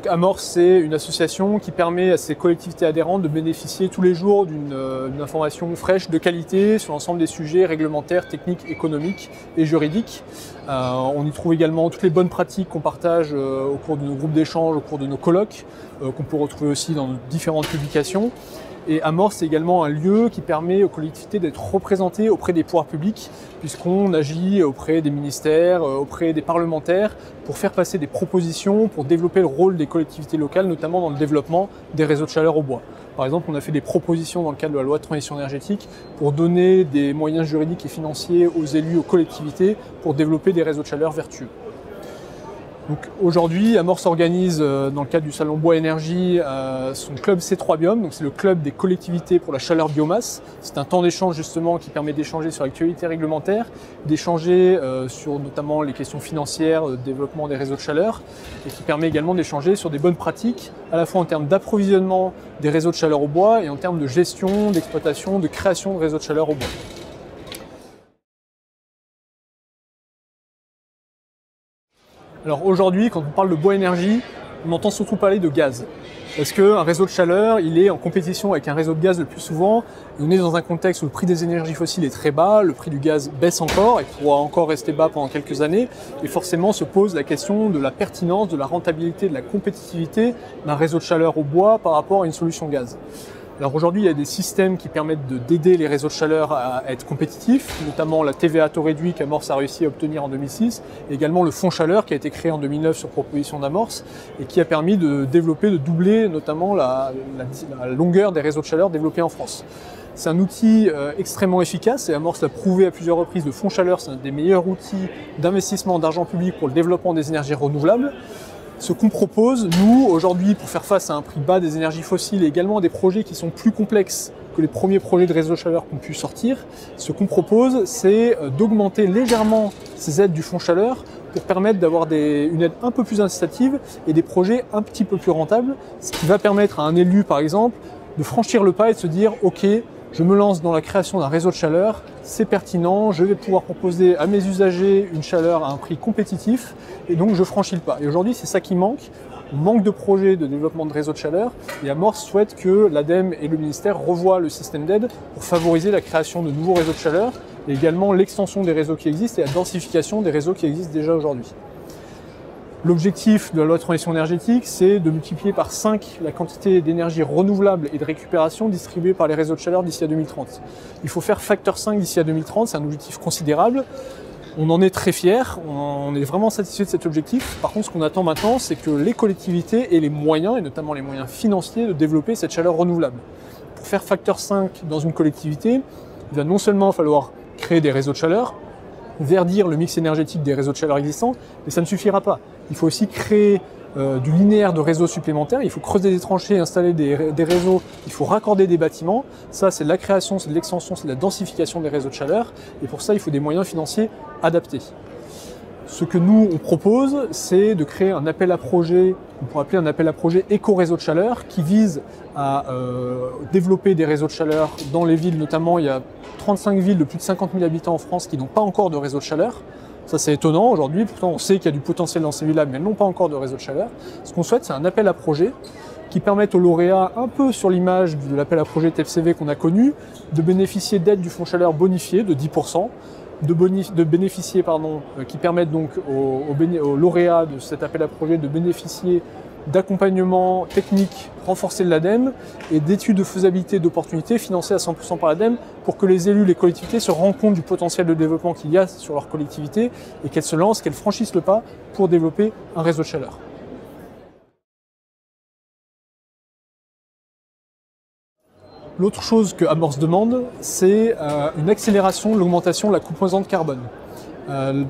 Amorce, c'est une association qui permet à ses collectivités adhérentes de bénéficier tous les jours d'une information fraîche de qualité sur l'ensemble des sujets réglementaires, techniques, économiques et juridiques. On y trouve également toutes les bonnes pratiques qu'on partage au cours de nos groupes d'échange, au cours de nos colloques, qu'on peut retrouver aussi dans différentes publications. Et Amorce, c'est également un lieu qui permet aux collectivités d'être représentées auprès des pouvoirs publics, puisqu'on agit auprès des ministères, auprès des parlementaires, pour faire passer des propositions, pour développer le rôle des collectivités locales, notamment dans le développement des réseaux de chaleur au bois. Par exemple, on a fait des propositions dans le cadre de la loi de transition énergétique pour donner des moyens juridiques et financiers aux élus, aux collectivités, pour développer des réseaux de chaleur vertueux. Donc aujourd'hui, Amorce organise dans le cadre du salon Bois Énergie son club C3 Biome, donc c'est le club des collectivités pour la chaleur biomasse. C'est un temps d'échange justement qui permet d'échanger sur l'actualité réglementaire, d'échanger sur notamment les questions financières, développement des réseaux de chaleur, et qui permet également d'échanger sur des bonnes pratiques, à la fois en termes d'approvisionnement des réseaux de chaleur au bois et en termes de gestion, d'exploitation, de création de réseaux de chaleur au bois. Alors aujourd'hui, quand on parle de bois énergie, on entend surtout parler de gaz. Parce qu'un réseau de chaleur, il est en compétition avec un réseau de gaz le plus souvent. Et on est dans un contexte où le prix des énergies fossiles est très bas, le prix du gaz baisse encore et pourra encore rester bas pendant quelques années. Et forcément se pose la question de la pertinence, de la rentabilité, de la compétitivité d'un réseau de chaleur au bois par rapport à une solution gaz. Alors aujourd'hui, il y a des systèmes qui permettent d'aider les réseaux de chaleur à être compétitifs, notamment la TVA taux réduit qu'Amorce a réussi à obtenir en 2006, et également le fonds chaleur qui a été créé en 2009 sur proposition d'Amorce et qui a permis de développer, de doubler notamment la longueur des réseaux de chaleur développés en France. C'est un outil extrêmement efficace et Amorce l'a prouvé à plusieurs reprises. Le fonds chaleur, c'est un des meilleurs outils d'investissement d'argent public pour le développement des énergies renouvelables. Ce qu'on propose, nous, aujourd'hui, pour faire face à un prix bas des énergies fossiles et également à des projets qui sont plus complexes que les premiers projets de réseau de chaleur qu'on pu sortir, ce qu'on propose, c'est d'augmenter légèrement ces aides du fonds chaleur pour permettre d'avoir une aide un peu plus incitative et des projets un petit peu plus rentables, ce qui va permettre à un élu, par exemple, de franchir le pas et de se dire « Ok, je me lance dans la création d'un réseau de chaleur, c'est pertinent, je vais pouvoir proposer à mes usagers une chaleur à un prix compétitif et donc je franchis le pas. » Et aujourd'hui, c'est ça qui manque. On manque de projets de développement de réseaux de chaleur et Amorce souhaite que l'ADEME et le ministère revoient le système d'aide pour favoriser la création de nouveaux réseaux de chaleur et également l'extension des réseaux qui existent et la densification des réseaux qui existent déjà aujourd'hui. L'objectif de la loi de transition énergétique, c'est de multiplier par 5 la quantité d'énergie renouvelable et de récupération distribuée par les réseaux de chaleur d'ici à 2030. Il faut faire facteur 5 d'ici à 2030, c'est un objectif considérable. On en est très fiers, on est vraiment satisfait de cet objectif. Par contre, ce qu'on attend maintenant, c'est que les collectivités aient les moyens, et notamment les moyens financiers, de développer cette chaleur renouvelable. Pour faire facteur 5 dans une collectivité, il va non seulement falloir créer des réseaux de chaleur, verdir le mix énergétique des réseaux de chaleur existants, mais ça ne suffira pas. Il faut aussi créer du linéaire de réseaux supplémentaires, il faut creuser des tranchées, installer des réseaux, il faut raccorder des bâtiments. Ça, c'est de la création, c'est de l'extension, c'est de la densification des réseaux de chaleur. Et pour ça, il faut des moyens financiers adaptés. Ce que nous, on propose, c'est de créer un appel à projet, on pourrait appeler un appel à projet éco-réseau de chaleur, qui vise à développer des réseaux de chaleur dans les villes. Notamment, il y a 35 villes de plus de 50 000 habitants en France qui n'ont pas encore de réseau de chaleur. Ça, c'est étonnant aujourd'hui. Pourtant, on sait qu'il y a du potentiel dans ces villes-là, mais elles n'ont pas encore de réseau de chaleur. Ce qu'on souhaite, c'est un appel à projet qui permette aux lauréats, un peu sur l'image de l'appel à projet TFCV qu'on a connu, de bénéficier d'aides du fonds chaleur bonifiées de 10%, de bénéficier, qui permettent donc aux lauréats de cet appel à projet de bénéficier d'accompagnement technique renforcé de l'ADEME et d'études de faisabilité et d'opportunités financées à 100% par l'ADEME pour que les élus, les collectivités se rendent compte du potentiel de développement qu'il y a sur leur collectivité et qu'elles se lancent, qu'elles franchissent le pas pour développer un réseau de chaleur. L'autre chose que Amorce demande, c'est une accélération de l'augmentation de la composante carbone.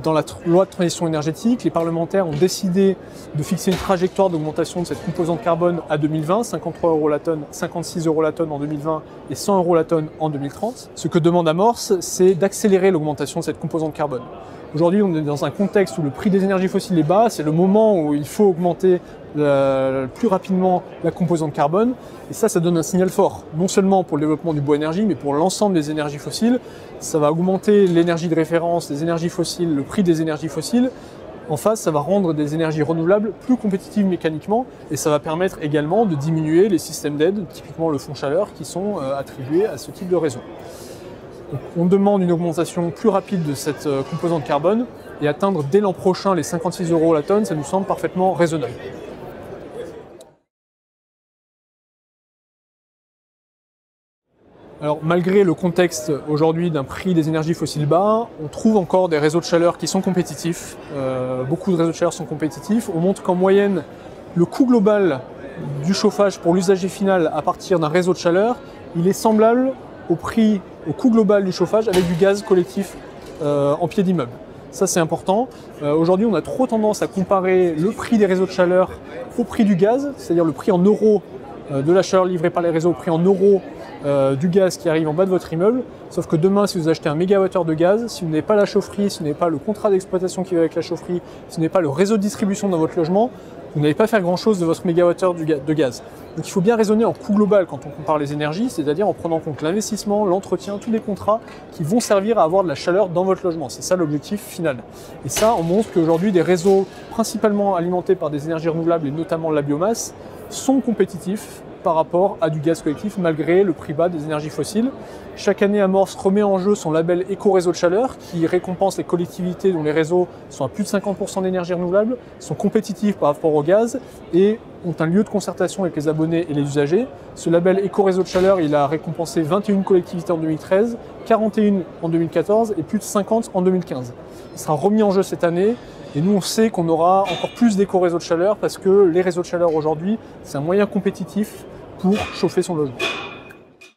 Dans la loi de transition énergétique, les parlementaires ont décidé de fixer une trajectoire d'augmentation de cette composante carbone à 2020, 53 € la tonne, 56 € la tonne en 2020 et 100 € la tonne en 2030. Ce que demande Amorce, c'est d'accélérer l'augmentation de cette composante carbone. Aujourd'hui, on est dans un contexte où le prix des énergies fossiles est bas, c'est le moment où il faut augmenter plus rapidement la composante carbone. Et ça donne un signal fort, non seulement pour le développement du bois énergie, mais pour l'ensemble des énergies fossiles. Ça va augmenter l'énergie de référence, les énergies fossiles, le prix des énergies fossiles, En face, ça va rendre des énergies renouvelables plus compétitives mécaniquement et ça va permettre également de diminuer les systèmes d'aide, typiquement le fonds chaleur, qui sont attribués à ce type de réseau. Donc, on demande une augmentation plus rapide de cette composante carbone et atteindre dès l'an prochain les 56 € la tonne, ça nous semble parfaitement raisonnable. Alors malgré le contexte aujourd'hui d'un prix des énergies fossiles bas, on trouve encore des réseaux de chaleur qui sont compétitifs. Beaucoup de réseaux de chaleur sont compétitifs. On montre qu'en moyenne, le coût global du chauffage pour l'usager final à partir d'un réseau de chaleur, il est semblable au coût global du chauffage avec du gaz collectif en pied d'immeuble. Ça c'est important. Aujourd'hui on a trop tendance à comparer le prix des réseaux de chaleur au prix du gaz, c'est-à-dire le prix en euros de la chaleur livrée par les réseaux au prix en euros du gaz qui arrive en bas de votre immeuble. Sauf que demain, si vous achetez un mégawattheure de gaz, si vous n'avez pas la chaufferie, si vous n'avez pas le contrat d'exploitation qui va avec la chaufferie, si vous n'avez pas le réseau de distribution dans votre logement, vous n'allez pas faire grand-chose de votre mégawattheure de gaz. Donc il faut bien raisonner en coût global quand on compare les énergies, c'est-à-dire en prenant en compte l'investissement, l'entretien, tous les contrats qui vont servir à avoir de la chaleur dans votre logement. C'est ça l'objectif final. Et ça, on montre qu'aujourd'hui, des réseaux principalement alimentés par des énergies renouvelables et notamment la biomasse sont compétitifs par rapport à du gaz collectif malgré le prix bas des énergies fossiles. Chaque année, Amorce remet en jeu son label éco-réseau de chaleur qui récompense les collectivités dont les réseaux sont à plus de 50% d'énergie renouvelable, sont compétitifs par rapport au gaz et ont un lieu de concertation avec les abonnés et les usagers. Ce label éco-réseau de chaleur, il a récompensé 21 collectivités en 2013, 41 en 2014 et plus de 50 en 2015. Il sera remis en jeu cette année. Et nous, on sait qu'on aura encore plus d'éco-réseaux de chaleur parce que les réseaux de chaleur aujourd'hui, c'est un moyen compétitif pour chauffer son logement.